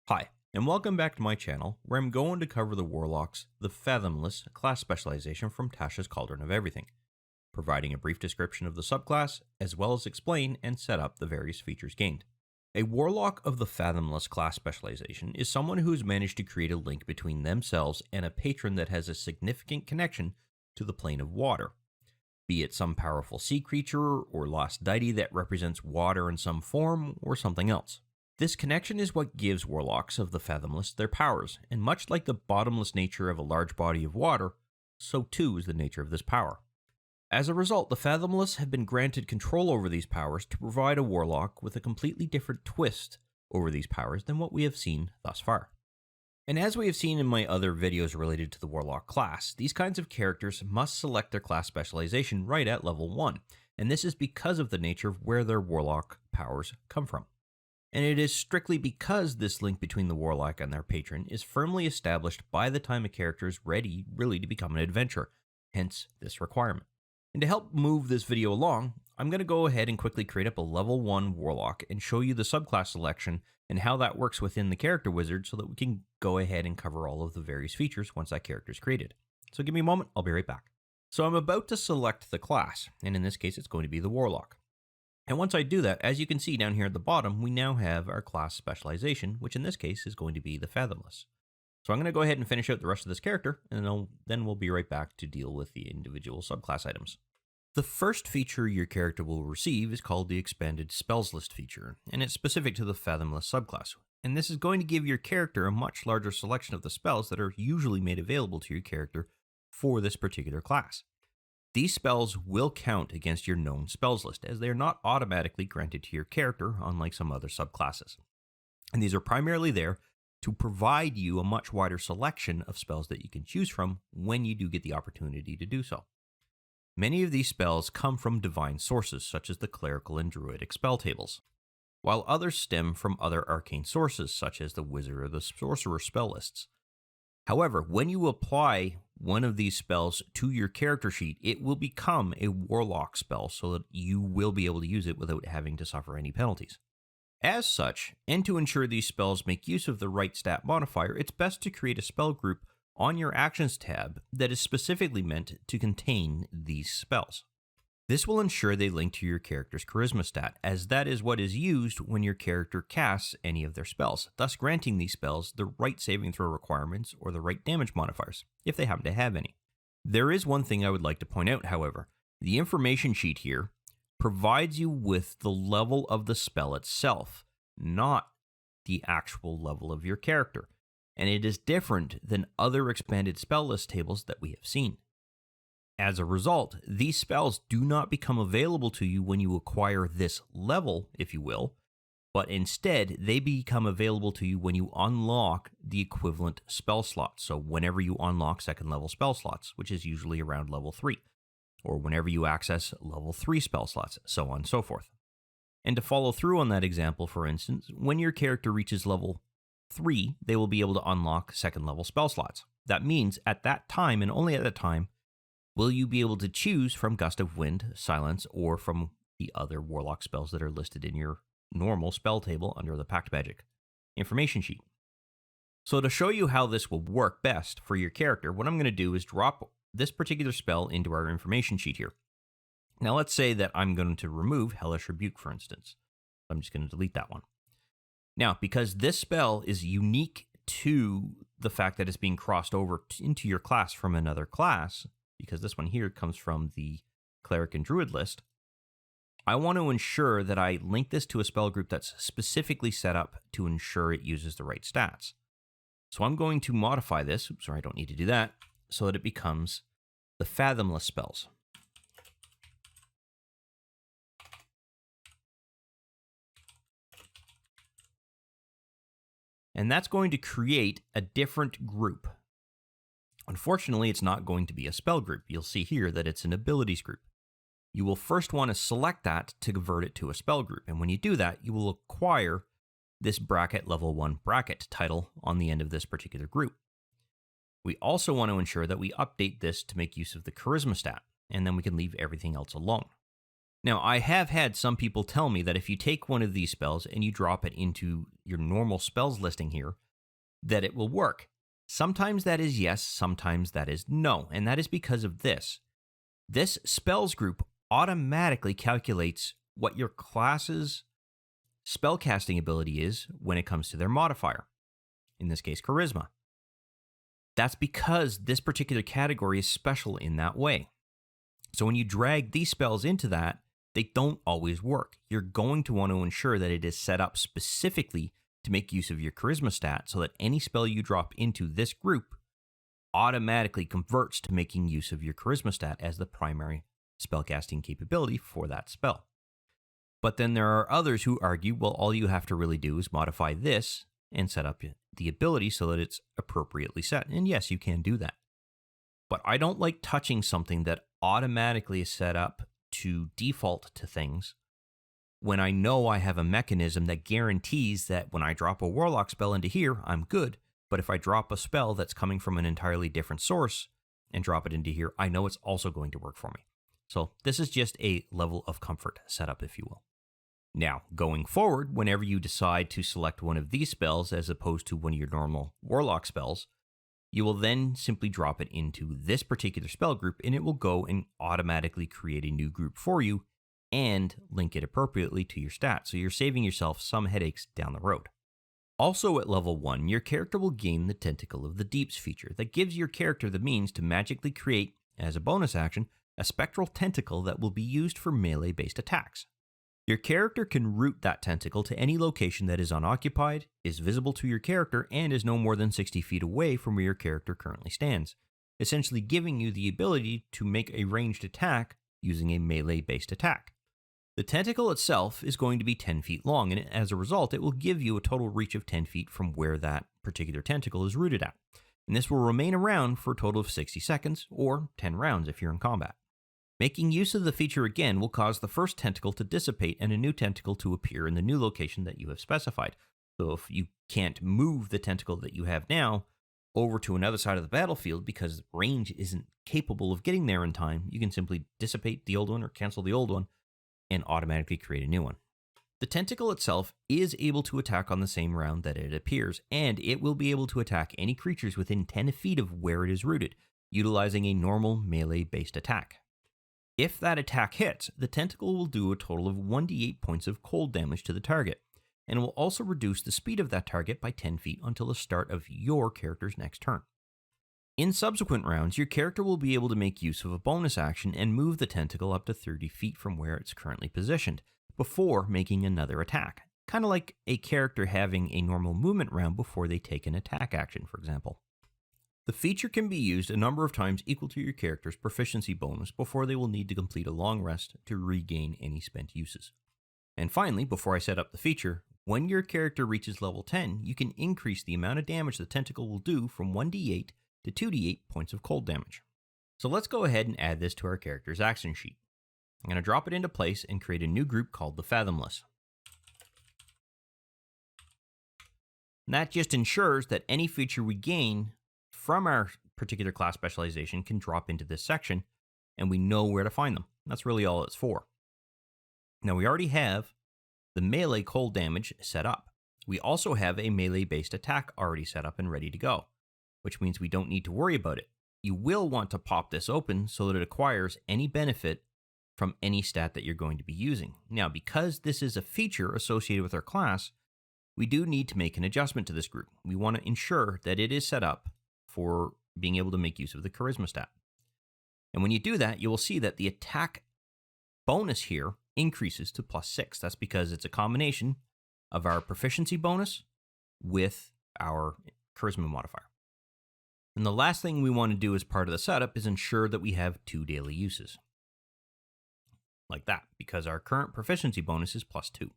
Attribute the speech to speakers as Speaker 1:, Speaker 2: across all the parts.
Speaker 1: Hi, and welcome back to my channel, where I'm going to cover the Warlock's the Fathomless class specialization from Tasha's Cauldron of Everything, providing a brief description of the subclass, as well as explain and set up the various features gained. A Warlock of the Fathomless class specialization is someone who has managed to create a link between themselves and a patron that has a significant connection to the plane of water, be it some powerful sea creature or lost deity that represents water in some form or something else. This connection is what gives Warlocks of the Fathomless their powers, and much like the bottomless nature of a large body of water, so too is the nature of this power. As a result, the Fathomless have been granted control over these powers to provide a Warlock with a completely different twist over these powers than what we have seen thus far. And as we have seen in my other videos related to the Warlock class, these kinds of characters must select their class specialization right at level 1, and this is because of the nature of where their Warlock powers come from. And it is strictly because this link between the Warlock and their patron is firmly established by the time a character is ready really to become an adventurer, hence this requirement. And to help move this video along, I'm going to go ahead and quickly create up a level 1 Warlock and show you the subclass selection and how that works within the character wizard so that we can go ahead and cover all of the various features once that character is created. So give me a moment, I'll be right back. So I'm about to select the class, and in this case it's going to be the Warlock. And once I do that, as you can see down here at the bottom, we now have our class specialization, which in this case is going to be the Fathomless. So I'm going to go ahead and finish out the rest of this character, and then we'll be right back to deal with the individual subclass items. The first feature your character will receive is called the Expanded Spells List feature, and it's specific to the Fathomless subclass. And this is going to give your character a much larger selection of the spells that are usually made available to your character for this particular class. These spells will count against your known spells list, as they are not automatically granted to your character, unlike some other subclasses. And these are primarily there to provide you a much wider selection of spells that you can choose from when you do get the opportunity to do so. Many of these spells come from divine sources, such as the clerical and druidic spell tables, while others stem from other arcane sources, such as the wizard or the sorcerer spell lists. However, when you apply one of these spells to your character sheet, it will become a Warlock spell so that you will be able to use it without having to suffer any penalties. As such, and to ensure these spells make use of the right stat modifier, it's best to create a spell group on your Actions tab that is specifically meant to contain these spells. This will ensure they link to your character's charisma stat, as that is what is used when your character casts any of their spells, thus granting these spells the right saving throw requirements or the right damage modifiers, if they happen to have any. There is one thing I would like to point out, however. The information sheet here provides you with the level of the spell itself, not the actual level of your character, and it is different than other expanded spell list tables that we have seen. As a result, these spells do not become available to you when you acquire this level, if you will, but instead they become available to you when you unlock the equivalent spell slots. So whenever you unlock second level spell slots, which is usually around level 3, or whenever you access level 3 spell slots, so on and so forth. And to follow through on that example, for instance, when your character reaches level 3, they will be able to unlock second level spell slots. That means at that time, and only at that time, will you be able to choose from Gust of Wind, Silence, or from the other Warlock spells that are listed in your normal spell table under the Pact Magic information sheet. So to show you how this will work best for your character, what I'm going to do is drop this particular spell into our information sheet here. Now let's say that I'm going to remove Hellish Rebuke, for instance. I'm just going to delete that one. Now, because this spell is unique to the fact that it's being crossed over into your class from another class, because this one here comes from the Cleric and Druid list, I want to ensure that I link this to a spell group that's specifically set up to ensure it uses the right stats. So I'm going to modify this, oops, sorry, I don't need to do that, so that it becomes the Fathomless spells. And that's going to create a different group. Unfortunately, it's not going to be a spell group. You'll see here that it's an abilities group. You will first want to select that to convert it to a spell group. And when you do that, you will acquire this bracket level 1 bracket title on the end of this particular group. We also want to ensure that we update this to make use of the charisma stat, and then we can leave everything else alone. Now, I have had some people tell me that if you take one of these spells and you drop it into your normal spells listing here, that it will work. Sometimes that is yes, sometimes that is no, and that is because of this. This spells group automatically calculates what your class's spellcasting ability is when it comes to their modifier, in this case, charisma. That's because this particular category is special in that way. So when you drag these spells into that, they don't always work. You're going to want to ensure that it is set up specifically to make use of your charisma stat so that any spell you drop into this group automatically converts to making use of your charisma stat as the primary spellcasting capability for that spell. But then there are others who argue, well, all you have to really do is modify this and set up the ability so that it's appropriately set. And yes, you can do that. But I don't like touching something that automatically is set up to default to things when I know I have a mechanism that guarantees that when I drop a Warlock spell into here, I'm good. But if I drop a spell that's coming from an entirely different source and drop it into here, I know it's also going to work for me. So this is just a level of comfort setup, if you will. Now, going forward, whenever you decide to select one of these spells as opposed to one of your normal Warlock spells, you will then simply drop it into this particular spell group, and it will go and automatically create a new group for you and link it appropriately to your stats. So you're saving yourself some headaches down the road. Also at level 1, your character will gain the Tentacle of the Deeps feature that gives your character the means to magically create, as a bonus action, a spectral tentacle that will be used for melee-based attacks. Your character can route that tentacle to any location that is unoccupied, is visible to your character, and is no more than 60 feet away from where your character currently stands, essentially giving you the ability to make a ranged attack using a melee-based attack. The tentacle itself is going to be 10 feet long, and as a result, it will give you a total reach of 10 feet from where that particular tentacle is rooted at. And this will remain around for a total of 60 seconds, or 10 rounds if you're in combat. Making use of the feature again will cause the first tentacle to dissipate and a new tentacle to appear in the new location that you have specified. So if you can't move the tentacle that you have now over to another side of the battlefield because range isn't capable of getting there in time, you can simply dissipate the old one or cancel the old one and automatically create a new one. The tentacle itself is able to attack on the same round that it appears, and it will be able to attack any creatures within 10 feet of where it is rooted, utilizing a normal melee-based attack. If that attack hits, the tentacle will do a total of 1d8 points of cold damage to the target, and will also reduce the speed of that target by 10 feet until the start of your character's next turn. In subsequent rounds, your character will be able to make use of a bonus action and move the tentacle up to 30 feet from where it's currently positioned, before making another attack, kind of like a character having a normal movement round before they take an attack action, for example. The feature can be used a number of times equal to your character's proficiency bonus before they will need to complete a long rest to regain any spent uses. And finally, before I set up the feature, when your character reaches level 10, you can increase the amount of damage the tentacle will do from 1d8 to 2d8 points of cold damage. So let's go ahead and add this to our character's action sheet. I'm going to drop it into place and create a new group called the Fathomless. And that just ensures that any feature we gain from our particular class specialization can drop into this section, and we know where to find them. That's really all it's for. Now we already have the melee cold damage set up. We also have a melee-based attack already set up and ready to go, which means we don't need to worry about it. You will want to pop this open so that it acquires any benefit from any stat that you're going to be using. Now, because this is a feature associated with our class, we do need to make an adjustment to this group. We want to ensure that it is set up for being able to make use of the charisma stat. And when you do that, you will see that the attack bonus here increases to +6. That's because it's a combination of our proficiency bonus with our charisma modifier. And the last thing we want to do as part of the setup is ensure that we have 2 daily uses. Like that, because our current proficiency bonus is +2.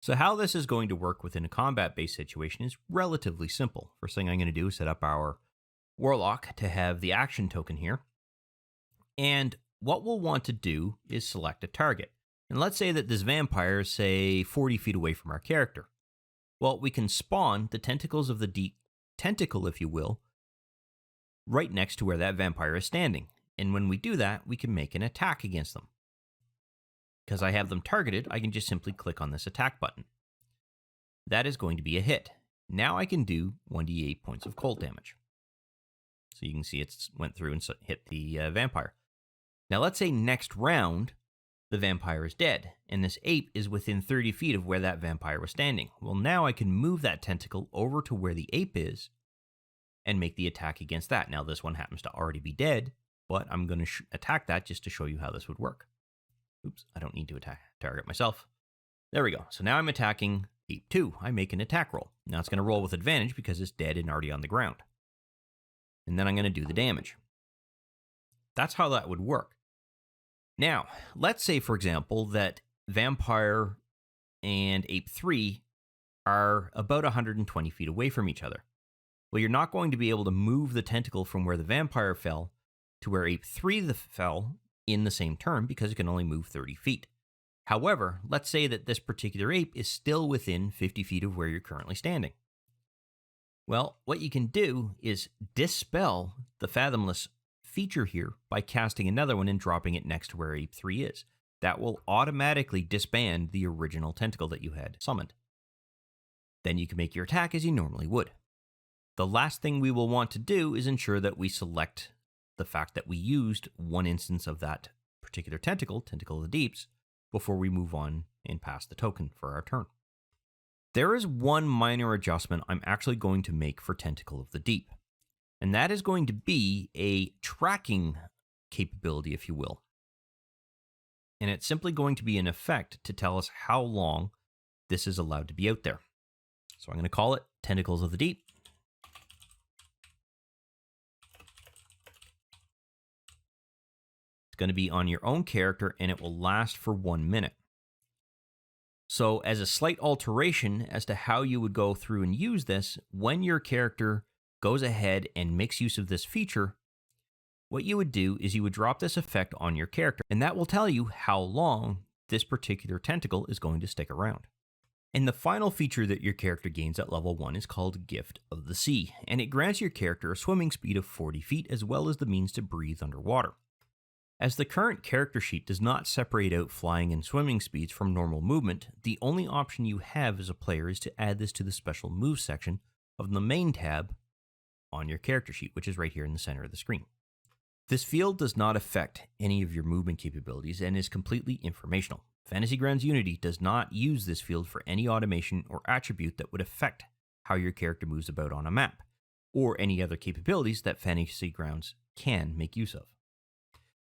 Speaker 1: So how this is going to work within a combat-based situation is relatively simple. First thing I'm going to do is set up our Warlock to have the action token here. And what we'll want to do is select a target. And let's say that this vampire is, say, 40 feet away from our character. Well, we can spawn the Tentacles of the Deep Tentacle, if you will, right next to where that vampire is standing. And when we do that, we can make an attack against them. because I have them targeted, I can just simply click on this attack button. That is going to be a hit. Now I can do 1d8 points of cold damage. So you can see it went through and hit the vampire. Now let's say next round, the vampire is dead, and this ape is within 30 feet of where that vampire was standing. Well, now I can move that tentacle over to where the ape is and make the attack against that. Now this one happens to already be dead, but I'm going to attack that just to show you how this would work. Oops, I don't need to target myself. There we go. So now I'm attacking ape 2. I make an attack roll. Now it's going to roll with advantage because it's dead and already on the ground. And then I'm going to do the damage. That's how that would work. Now, let's say, for example, that Vampire and Ape 3 are about 120 feet away from each other. Well, you're not going to be able to move the tentacle from where the Vampire fell to where Ape 3 fell in the same turn because it can only move 30 feet. However, let's say that this particular ape is still within 50 feet of where you're currently standing. Well, what you can do is dispel the Fathomless feature here by casting another one and dropping it next to where Ape 3 is. That will automatically disband the original tentacle that you had summoned. Then you can make your attack as you normally would. The last thing we will want to do is ensure that we select the fact that we used one instance of that particular tentacle, Tentacle of the Deeps, before we move on and pass the token for our turn. There is one minor adjustment I'm actually going to make for Tentacle of the Deep, and that is going to be a tracking capability, if you will. And it's simply going to be an effect to tell us how long this is allowed to be out there. So I'm going to call it Tentacles of the Deep. It's going to be on your own character, and it will last for 1 minute. So as a slight alteration as to how you would go through and use this, when your character goes ahead and makes use of this feature, what you would do is you would drop this effect on your character, and that will tell you how long this particular tentacle is going to stick around. And the final feature that your character gains at level 1 is called Gift of the Sea, and it grants your character a swimming speed of 40 feet as well as the means to breathe underwater. As the current character sheet does not separate out flying and swimming speeds from normal movement, the only option you have as a player is to add this to the special moves section of the main tab on your character sheet, which is right here in the center of the screen. This field does not affect any of your movement capabilities and is completely informational. Fantasy Grounds Unity does not use this field for any automation or attribute that would affect how your character moves about on a map, or any other capabilities that Fantasy Grounds can make use of.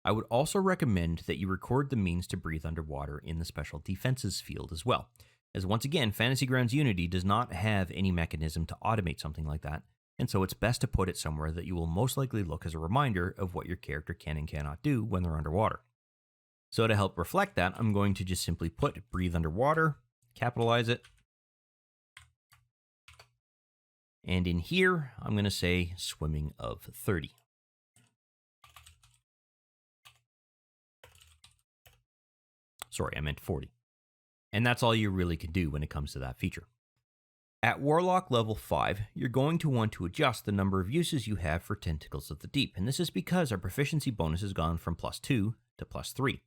Speaker 1: I would also recommend that you record the means to breathe underwater in the special defenses field as well, as once again, Fantasy Grounds Unity does not have any mechanism to automate something like that, and so it's best to put it somewhere that you will most likely look as a reminder of what your character can and cannot do when they're underwater. So to help reflect that, I'm going to just simply put breathe underwater, capitalize it, and in here, I'm going to say swimming of 30. Sorry, I meant 40. And that's all you really can do when it comes to that feature. At Warlock level 5, you're going to want to adjust the number of uses you have for Tentacles of the Deep, and this is because our proficiency bonus has gone from +2 to +3.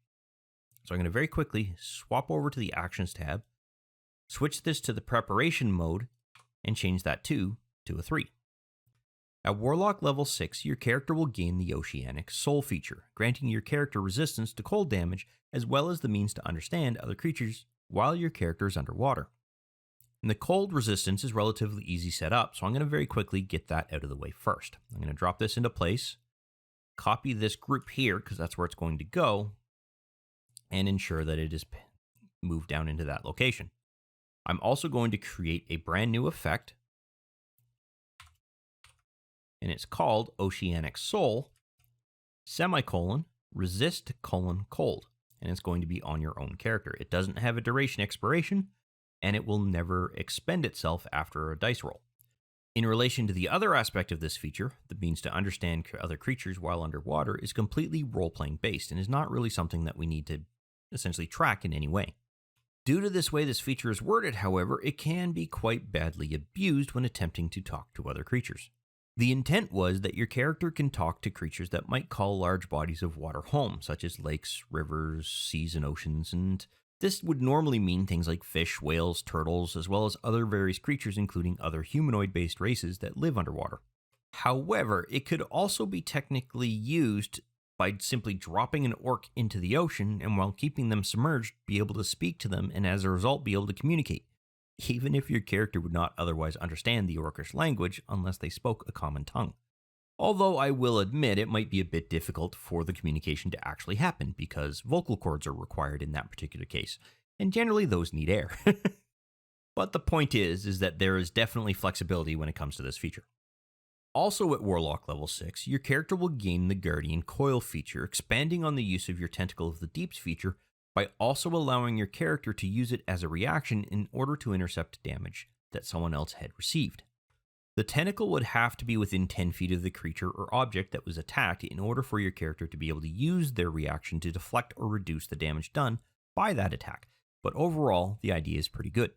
Speaker 1: So I'm going to very quickly swap over to the Actions tab, switch this to the Preparation mode, and change that 2 to a 3. At Warlock level 6, your character will gain the Oceanic Soul feature, granting your character resistance to cold damage as well as the means to understand other creatures while your character is underwater. And the cold resistance is relatively easy set up, so I'm going to very quickly get that out of the way first. I'm going to drop this into place, copy this group here because that's where it's going to go, and ensure that it is moved down into that location. I'm also going to create a brand new effect, and it's called Oceanic Soul, resist, cold, and it's going to be on your own character. It doesn't have a duration expiration, and it will never expend itself after a dice roll. In relation to the other aspect of this feature, the means to understand other creatures while underwater is completely role-playing based and is not really something that we need to essentially track in any way. Due to this way this feature is worded, however, it can be quite badly abused when attempting to talk to other creatures. The intent was that your character can talk to creatures that might call large bodies of water home, such as lakes, rivers, seas, and oceans, and this would normally mean things like fish, whales, turtles, as well as other various creatures, including other humanoid-based races that live underwater. However, it could also be technically used by simply dropping an orc into the ocean and while keeping them submerged, be able to speak to them and as a result be able to communicate, even if your character would not otherwise understand the orcish language unless they spoke a common tongue. Although I will admit it might be a bit difficult for the communication to actually happen because vocal cords are required in that particular case, and generally those need air. But the point is that there is definitely flexibility when it comes to this feature. Also at Warlock level 6, your character will gain the Guardian Coil feature, expanding on the use of your Tentacle of the Deeps feature by also allowing your character to use it as a reaction in order to intercept damage that someone else had received. The tentacle would have to be within 10 feet of the creature or object that was attacked in order for your character to be able to use their reaction to deflect or reduce the damage done by that attack, but overall, the idea is pretty good.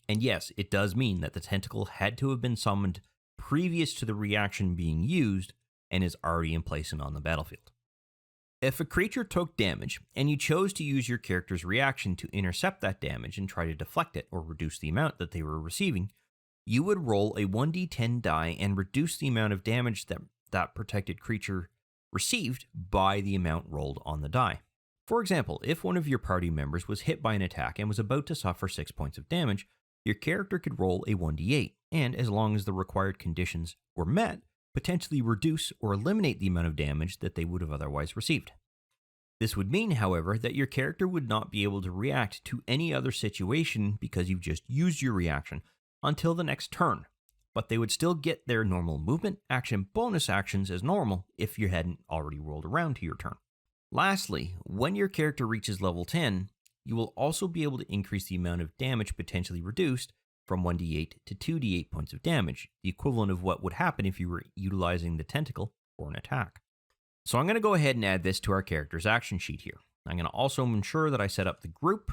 Speaker 1: And yes, it does mean that the tentacle had to have been summoned previous to the reaction being used and is already in place and on the battlefield. If a creature took damage and you chose to use your character's reaction to intercept that damage and try to deflect it or reduce the amount that they were receiving, you would roll a 1d10 die and reduce the amount of damage that protected creature received by the amount rolled on the die. For example, if one of your party members was hit by an attack and was about to suffer 6 points of damage, your character could roll a 1d8, and as long as the required conditions were met, potentially reduce or eliminate the amount of damage that they would have otherwise received. This would mean, however, that your character would not be able to react to any other situation because you've just used your reaction until the next turn, but they would still get their normal movement, action, bonus actions as normal if you hadn't already rolled around to your turn. Lastly, when your character reaches level 10, you will also be able to increase the amount of damage potentially reduced from 1d8 to 2d8 points of damage, the equivalent of what would happen if you were utilizing the tentacle for an attack. So I'm going to go ahead and add this to our character's action sheet here. I'm going to also ensure that I set up the group,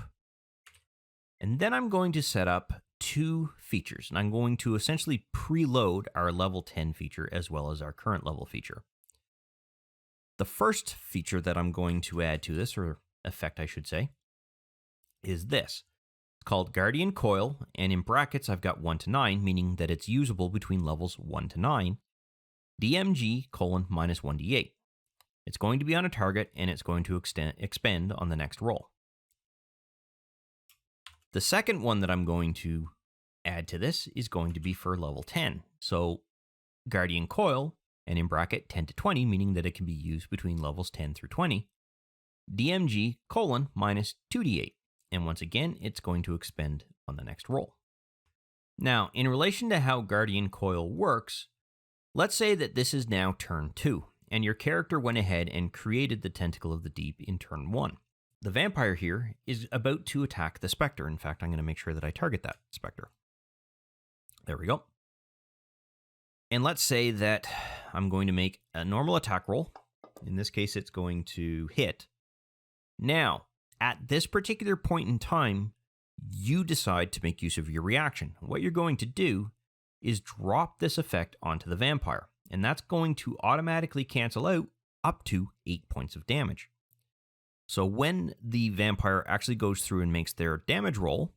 Speaker 1: and then I'm going to set up 2 features, and I'm going to essentially preload our level 10 feature as well as our current level feature. The first feature that I'm going to add to this, or effect I should say, is this. It's called Guardian Coil, and in brackets I've got 1 to 9, meaning that it's usable between levels 1 to 9, DMG: -1d8. It's going to be on a target, and it's going to expend on the next roll. The second one that I'm going to add to this is going to be for level 10. So Guardian Coil, and in bracket 10 to 20, meaning that it can be used between levels 10 through 20, DMG: -2d8. And once again, it's going to expend on the next roll. Now, in relation to how Guardian Coil works, let's say that this is now turn 2, and your character went ahead and created the Tentacle of the Deep in turn 1. The vampire here is about to attack the Spectre. In fact, I'm going to make sure that I target that Spectre. There we go. And let's say that I'm going to make a normal attack roll. In this case, it's going to hit. Now, at this particular point in time, you decide to make use of your reaction. What you're going to do is drop this effect onto the vampire, and that's going to automatically cancel out up to 8 points of damage. So when the vampire actually goes through and makes their damage roll,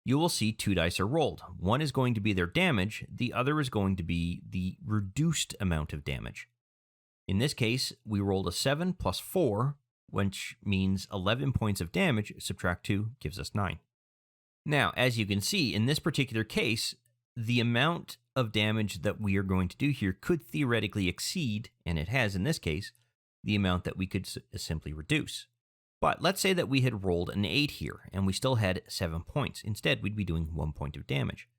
Speaker 1: you will see 2 dice are rolled. One is going to be their damage, the other is going to be the reduced amount of damage. In this case, we rolled a 7 plus 4, which means 11 points of damage, subtract 2 gives us 9. Now, as you can see, in this particular case, the amount of damage that we are going to do here could theoretically exceed, and it has in this case, the amount that we could simply reduce. But let's say that we had rolled an 8 here, and we still had 7 points. Instead, we'd be doing 1 point of damage.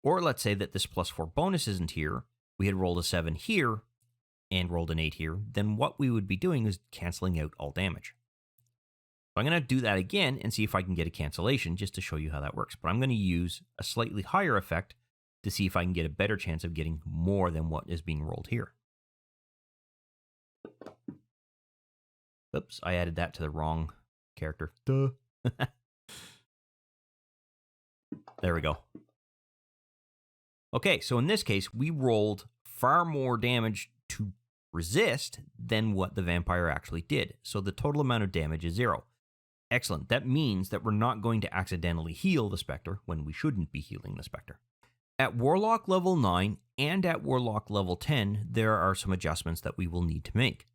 Speaker 1: Or let's say that this plus 4 bonus isn't here, we had rolled a 7 here, and rolled an 8 here, then what we would be doing is canceling out all damage. So I'm going to do that again and see if I can get a cancellation just to show you how that works. But I'm going to use a slightly higher effect to see if I can get a better chance of getting more than what is being rolled here. Oops, I added that to the wrong character. Duh. There we go. Okay, so in this case, we rolled far more damage to resist than what the vampire actually did. So the total amount of damage is 0. Excellent. That means that we're not going to accidentally heal the Spectre when we shouldn't be healing the Spectre. At Warlock level 9 and at Warlock level 10, there are some adjustments that we will need to make.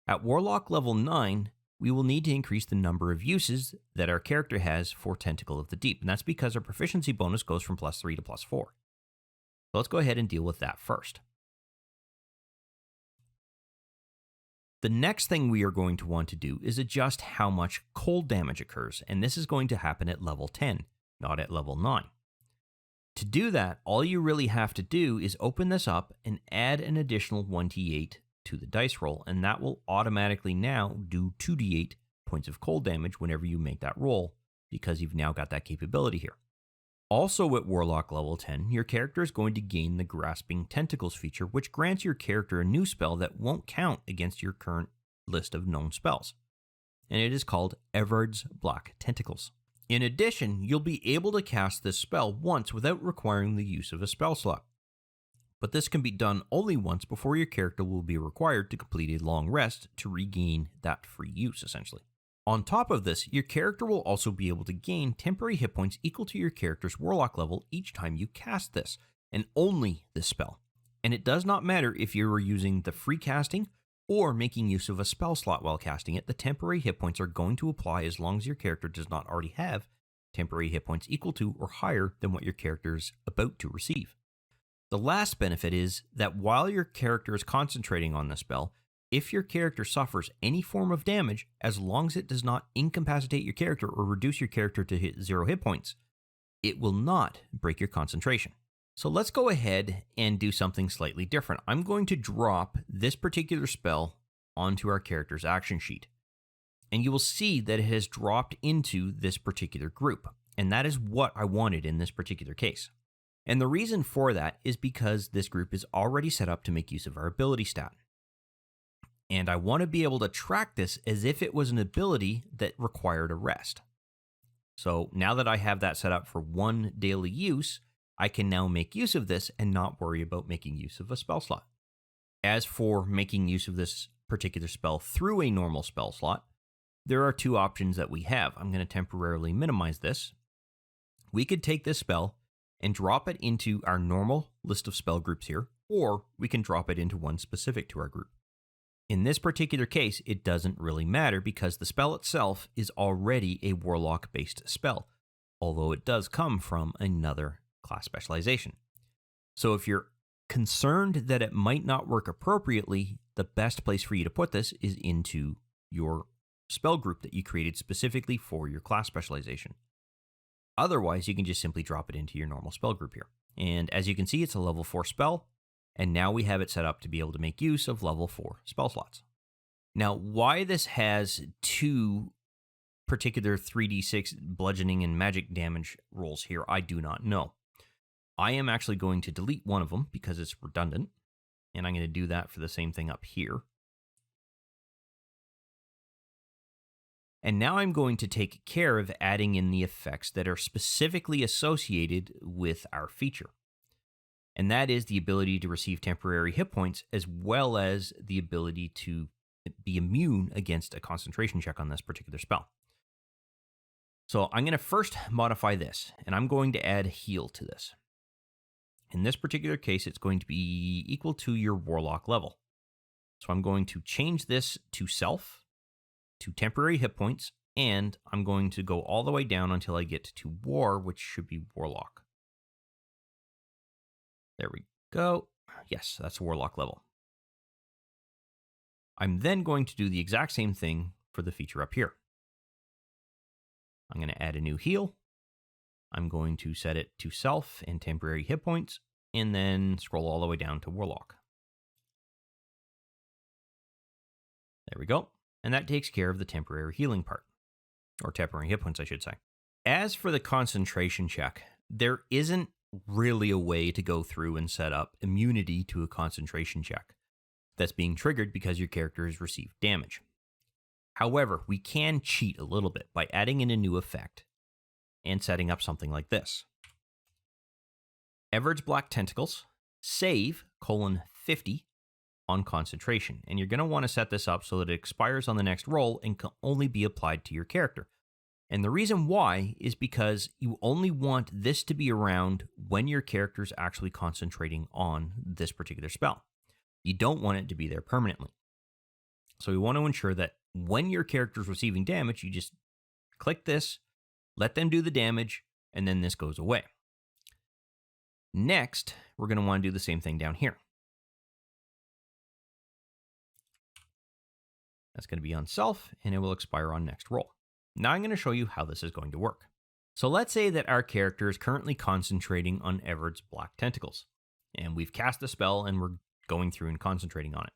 Speaker 1: At Warlock level 9, we will need to increase the number of uses that our character has for Tentacle of the Deep, and that's because our proficiency bonus goes from +3 to +4. So let's go ahead and deal with that first. The next thing we are going to want to do is adjust how much cold damage occurs, and this is going to happen at level 10, not at level 9. To do that, all you really have to do is open this up and add an additional 1d8 to the dice roll, and that will automatically now do 2d8 points of cold damage whenever you make that roll, because you've now got that capability here. Also at Warlock level 10, your character is going to gain the Grasping Tentacles feature, which grants your character a new spell that won't count against your current list of known spells. And it is called Everard's Black Tentacles. In addition, you'll be able to cast this spell once without requiring the use of a spell slot. But this can be done only once before your character will be required to complete a long rest to regain that free use, essentially. On top of this, your character will also be able to gain temporary hit points equal to your character's Warlock level each time you cast this, and only this spell. And it does not matter if you are using the free casting or making use of a spell slot while casting it, the temporary hit points are going to apply as long as your character does not already have temporary hit points equal to or higher than what your character is about to receive. The last benefit is that while your character is concentrating on the spell, if your character suffers any form of damage, as long as it does not incapacitate your character or reduce your character to 0 hit points, it will not break your concentration. So let's go ahead and do something slightly different. I'm going to drop this particular spell onto our character's action sheet. And you will see that it has dropped into this particular group. And that is what I wanted in this particular case. And the reason for that is because this group is already set up to make use of our ability stat. And I want to be able to track this as if it was an ability that required a rest. So now that I have that set up for 1 daily use, I can now make use of this and not worry about making use of a spell slot. As for making use of this particular spell through a normal spell slot, there are 2 options that we have. I'm going to temporarily minimize this. We could take this spell and drop it into our normal list of spell groups here, or we can drop it into one specific to our group. In this particular case, it doesn't really matter because the spell itself is already a Warlock-based spell, although it does come from another class specialization. So if you're concerned that it might not work appropriately, the best place for you to put this is into your spell group that you created specifically for your class specialization. Otherwise, you can just simply drop it into your normal spell group here. And as you can see, it's a level 4 spell, and now we have it set up to be able to make use of level 4 spell slots. Now, why this has 2 particular 3d6 bludgeoning and magic damage rolls here, I do not know. I am actually going to delete one of them because it's redundant, and I'm going to do that for the same thing up here. And now I'm going to take care of adding in the effects that are specifically associated with our feature. And that is the ability to receive temporary hit points, as well as the ability to be immune against a concentration check on this particular spell. So I'm going to first modify this, and I'm going to add heal to this. In this particular case, it's going to be equal to your Warlock level. So I'm going to change this to self, to temporary hit points, and I'm going to go all the way down until I get to War, which should be Warlock. There we go. Yes, that's Warlock level. I'm then going to do the exact same thing for the feature up here. I'm going to add a new heal. I'm going to set it to self and temporary hit points, and then scroll all the way down to Warlock. There we go. And that takes care of the temporary healing part. Or temporary hit points, I should say. As for the concentration check, there isn't really a way to go through and set up immunity to a concentration check that's being triggered because your character has received damage. However, we can cheat a little bit by adding in a new effect and setting up something like this. Everett's Black Tentacles, save, :50 on concentration. And you're going to want to set this up so that it expires on the next roll and can only be applied to your character. And the reason why is because you only want this to be around when your character's actually concentrating on this particular spell. You don't want it to be there permanently. So we want to ensure that when your character's receiving damage, you just click this, let them do the damage, and then this goes away. Next, we're going to want to do the same thing down here. That's going to be on self, and it will expire on next roll. Now I'm going to show you how this is going to work. So let's say that our character is currently concentrating on Everett's Black Tentacles, and we've cast a spell and we're going through and concentrating on it.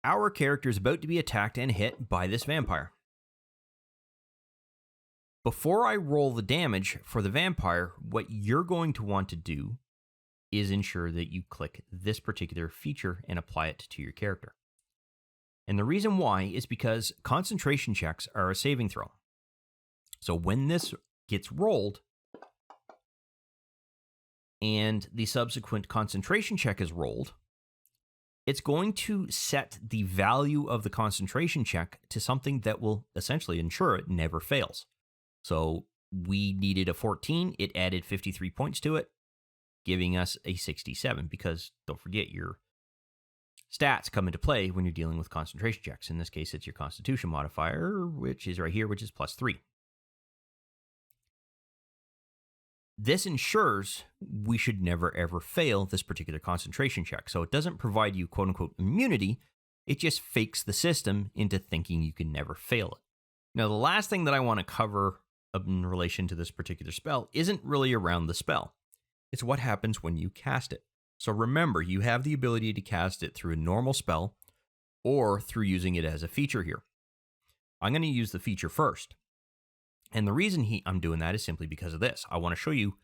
Speaker 1: Our character is about to be attacked and hit by this vampire. Before I roll the damage for the vampire, what you're going to want to do is ensure that you click this particular feature and apply it to your character. And the reason why is because concentration checks are a saving throw. So when this gets rolled and the subsequent concentration check is rolled, it's going to set the value of the concentration check to something that will essentially ensure it never fails. So we needed a 14, it added 53 points to it, giving us a 67, because don't forget your stats come into play when you're dealing with concentration checks. In this case, it's your Constitution modifier, which is right here, which is +3. This ensures we should never ever fail this particular concentration check. So it doesn't provide you quote unquote immunity, it just fakes the system into thinking you can never fail it. Now, the last thing that I want to cover in relation to this particular spell isn't really around the spell. It's what happens when you cast it. So remember, you have the ability to cast it through a normal spell or through using it as a feature here. I'm going to use the feature first. And the reason I'm doing that is simply because of this. I want to show you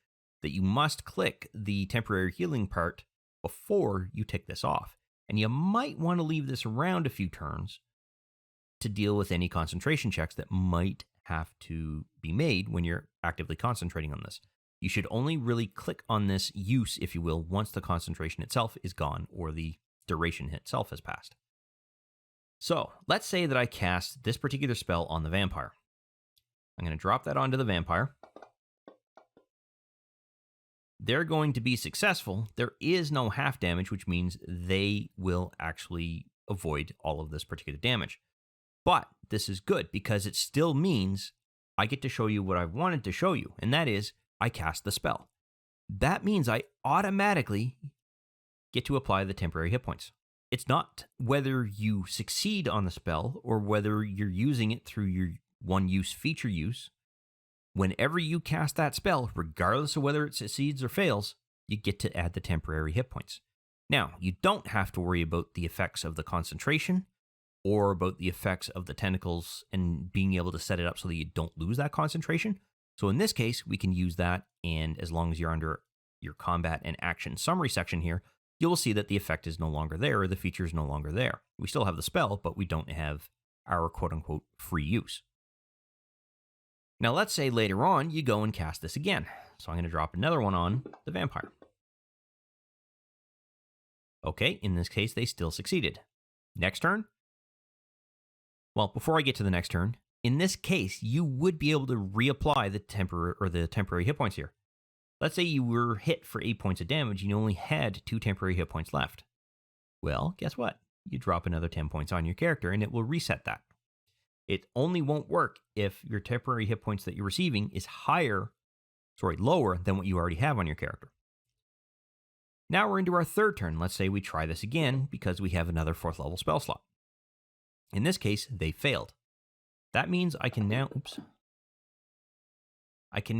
Speaker 1: that you must click the temporary healing part before you tick this off. And you might want to leave this around a few turns to deal with any concentration checks that might have to be made when you're actively concentrating on this. You should only really click on this use, if you will, once the concentration itself is gone or the duration itself has passed. So let's say that I cast this particular spell on the vampire. I'm going to drop that onto the vampire. They're going to be successful. There is no half damage, which means they will actually avoid all of this particular damage. But this is good because it still means I get to show you what I wanted to show you, and that is I cast the spell. That means I automatically get to apply the temporary hit points. It's not whether you succeed on the spell or whether you're using it through your one-use feature use. Whenever you cast that spell, regardless of whether it succeeds or fails, you get to add the temporary hit points. Now, you don't have to worry about the effects of the concentration or about the effects of the tentacles and being able to set it up so that you don't lose that concentration. So in this case, we can use that, and as long as you're under your combat and action summary section here, you will see that the effect is no longer there, or the feature is no longer there. We still have the spell, but we don't have our quote-unquote free use. Now let's say later on you go and cast this again. So I'm going to drop another one on the vampire. Okay, in this case, they still succeeded. Next turn. Well, before I get to the next turn, in this case, you would be able to reapply the temporary hit points here. Let's say you were hit for 8 points of damage and you only had 2 temporary hit points left. Well, guess what? You drop another 10 points on your character and it will reset that. It only won't work if your temporary hit points that you're receiving is lower than what you already have on your character. Now we're into our third turn. Let's say we try this again because we have another 4th level spell slot. In this case, they failed. That means I can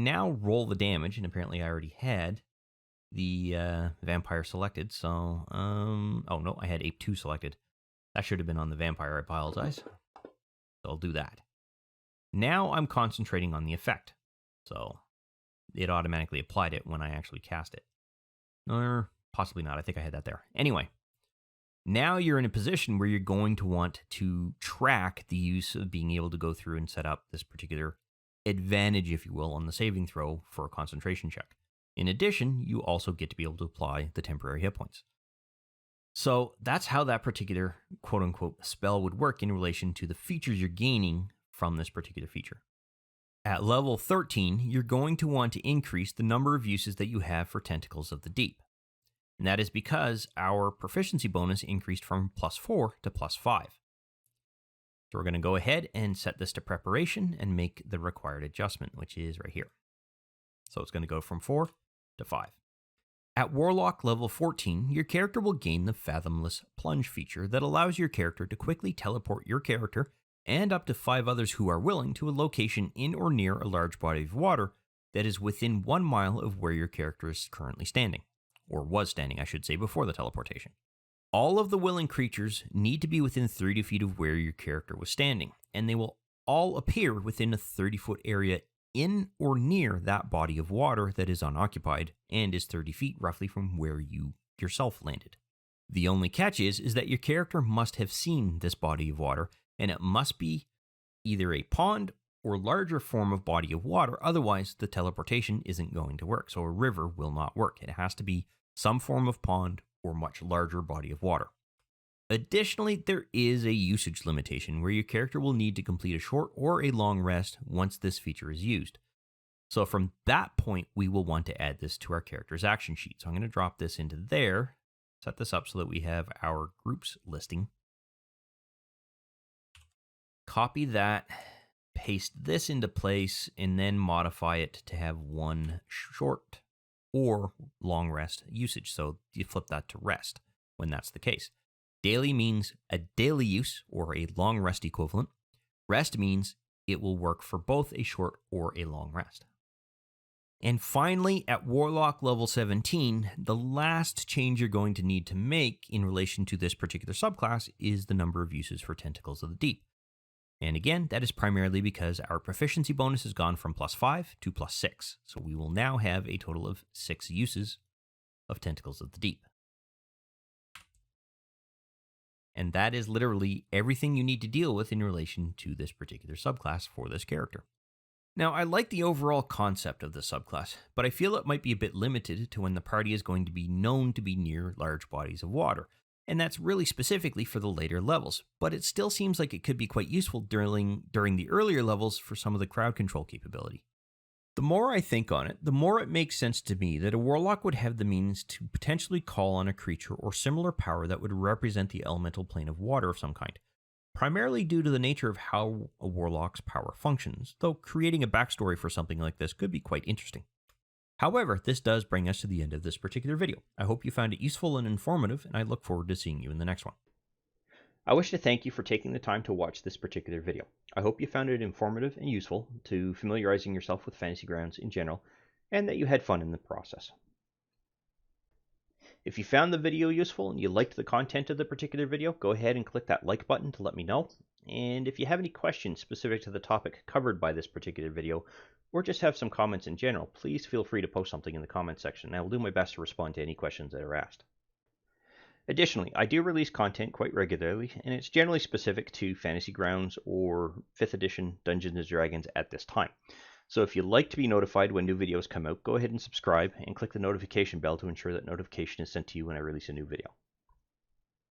Speaker 1: now, roll the damage, and apparently I already had the vampire selected, so, oh no, I had Ape 2 selected. That should have been on the vampire, I apologize. So I'll do that. Now I'm concentrating on the effect, so it automatically applied it when I actually cast it. Or possibly not, I think I had that there. Anyway. Now you're in a position where you're going to want to track the use of being able to go through and set up this particular advantage, if you will, on the saving throw for a concentration check. In addition, you also get to be able to apply the temporary hit points. So that's how that particular quote-unquote spell would work in relation to the features you're gaining from this particular feature. At level 13, you're going to want to increase the number of uses that you have for Tentacles of the Deep. And that is because our proficiency bonus increased from +4 to +5. So we're going to go ahead and set this to preparation and make the required adjustment, which is right here. So it's going to go from 4 to 5. At Warlock level 14, your character will gain the Fathomless Plunge feature that allows your character to quickly teleport your character and up to 5 others who are willing to a location in or near a large body of water that is within 1 mile of where your character is currently standing. Or was standing, I should say, before the teleportation. All of the willing creatures need to be within 30 feet of where your character was standing, and they will all appear within a 30-foot area in or near that body of water that is unoccupied and is 30 feet roughly from where you yourself landed. The only catch is that your character must have seen this body of water, and it must be either a pond or larger form of body of water, otherwise the teleportation isn't going to work. So a river will not work. It has to be some form of pond or much larger body of water. Additionally, there is a usage limitation where your character will need to complete a short or a long rest once this feature is used. So from that point, we will want to add this to our character's action sheet. So I'm going to drop this into there, set this up so that we have our groups listing. Copy that, paste this into place, and then modify it to have one short or long rest usage. So you flip that to rest when that's the case. Daily means a daily use or a long rest equivalent. Rest means it will work for both a short or a long rest. And finally, at Warlock level 17, the last change you're going to need to make in relation to this particular subclass is the number of uses for Tentacles of the Deep. And again, that is primarily because our proficiency bonus has gone from +5 to +6. So we will now have a total of 6 uses of Tentacles of the Deep. And that is literally everything you need to deal with in relation to this particular subclass for this character. Now, I like the overall concept of the subclass, but I feel it might be a bit limited to when the party is going to be known to be near large bodies of water. And that's really specifically for the later levels, but it still seems like it could be quite useful during the earlier levels for some of the crowd control capability. The more I think on it, the more it makes sense to me that a Warlock would have the means to potentially call on a creature or similar power that would represent the elemental plane of water of some kind, primarily due to the nature of how a Warlock's power functions, though creating a backstory for something like this could be quite interesting. However, this does bring us to the end of this particular video. I hope you found it useful and informative, and I look forward to seeing you in the next one. I wish to thank you for taking the time to watch this particular video. I hope you found it informative and useful to familiarizing yourself with Fantasy Grounds in general, and that you had fun in the process. If you found the video useful and you liked the content of the particular video, go ahead and click that like button to let me know. And if you have any questions specific to the topic covered by this particular video, or just have some comments in general, please feel free to post something in the comments section, and I will do my best to respond to any questions that are asked. Additionally, I do release content quite regularly, and it's generally specific to Fantasy Grounds or 5th edition Dungeons & Dragons at this time. So if you'd like to be notified when new videos come out, go ahead and subscribe and click the notification bell to ensure that notification is sent to you when I release a new video.